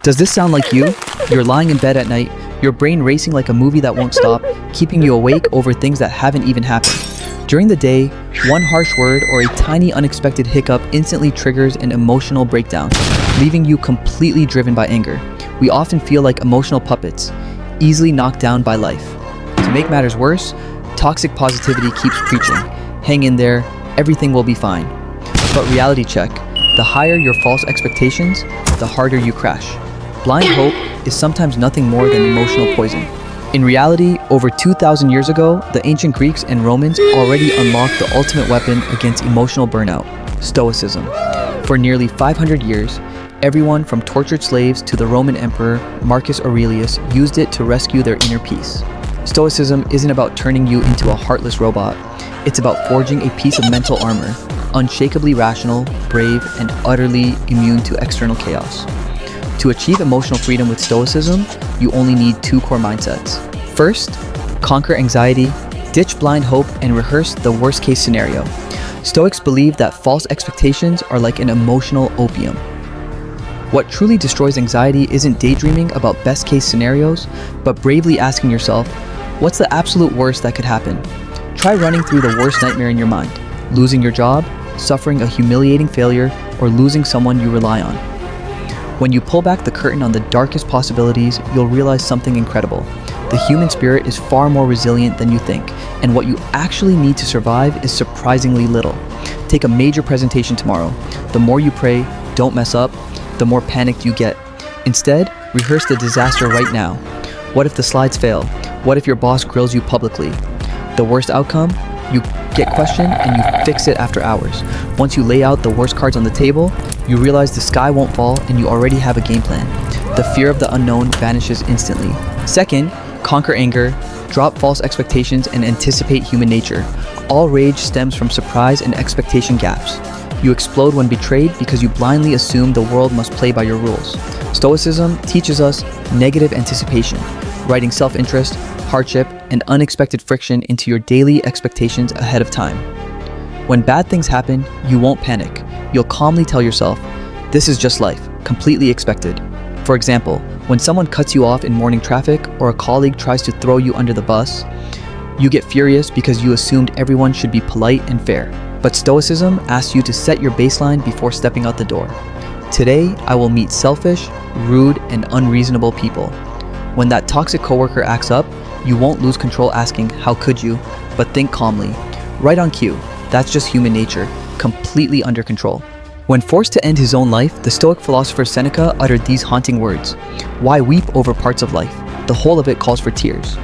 Does this sound like you? You're lying in bed at night, your brain racing like a movie that won't stop, keeping you awake over things that haven't even happened. During the day, one harsh word or a tiny unexpected hiccup instantly triggers an emotional breakdown, leaving you completely driven by anger. We often feel like emotional puppets, easily knocked down by life. To make matters worse, toxic positivity keeps preaching. Hang in there, everything will be fine. But reality check, the higher your false expectations, the harder you crash. Blind hope is sometimes nothing more than emotional poison. In reality, over 2,000 years ago, the ancient Greeks and Romans already unlocked the ultimate weapon against emotional burnout, Stoicism. For nearly 500 years, everyone from tortured slaves to the Roman Emperor Marcus Aurelius used it to rescue their inner peace. Stoicism isn't about turning you into a heartless robot. It's about forging a piece of mental armor, unshakably rational, brave, and utterly immune to external chaos. To achieve emotional freedom with Stoicism, you only need two core mindsets. First, conquer anxiety, ditch blind hope, and rehearse the worst-case scenario. Stoics believe that false expectations are like an emotional opium. What truly destroys anxiety isn't daydreaming about best-case scenarios, but bravely asking yourself, what's the absolute worst that could happen? Try running through the worst nightmare in your mind: losing your job, suffering a humiliating failure, or losing someone you rely on. When you pull back the curtain on the darkest possibilities, you'll realize something incredible. The human spirit is far more resilient than you think, and what you actually need to survive is surprisingly little. Take a major presentation tomorrow. The more you pray, don't mess up, the more panicked you get. Instead, rehearse the disaster right now. What if the slides fail? What if your boss grills you publicly? The worst outcome? You get questioned and you fix it after hours. Once you lay out the worst cards on the table, you realize the sky won't fall and you already have a game plan. The fear of the unknown vanishes instantly. Second, conquer anger, drop false expectations, and anticipate human nature. All rage stems from surprise and expectation gaps. You explode when betrayed because you blindly assume the world must play by your rules. Stoicism teaches us negative anticipation, writing self-interest, hardship, and unexpected friction into your daily expectations ahead of time. When bad things happen, you won't panic. You'll calmly tell yourself, this is just life, completely expected. For example, when someone cuts you off in morning traffic or a colleague tries to throw you under the bus, you get furious because you assumed everyone should be polite and fair. But Stoicism asks you to set your baseline before stepping out the door. Today, I will meet selfish, rude, and unreasonable people. When that toxic coworker acts up, you won't lose control asking, how could you? But think calmly. Right on cue. That's just human nature, completely under control. When forced to end his own life, the Stoic philosopher Seneca uttered these haunting words: "Why weep over parts of life? The whole of it calls for tears."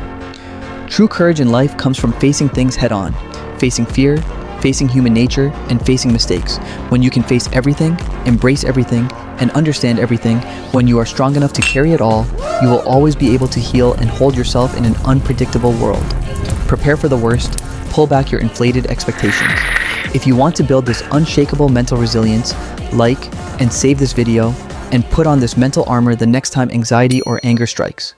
True courage in life comes from facing things head on, facing fear, facing human nature, and facing mistakes. When you can face everything, embrace everything, and understand everything, when you are strong enough to carry it all, you will always be able to heal and hold yourself in an unpredictable world. Prepare for the worst, pull back your inflated expectations. If you want to build this unshakable mental resilience, like and save this video, and put on this mental armor the next time anxiety or anger strikes.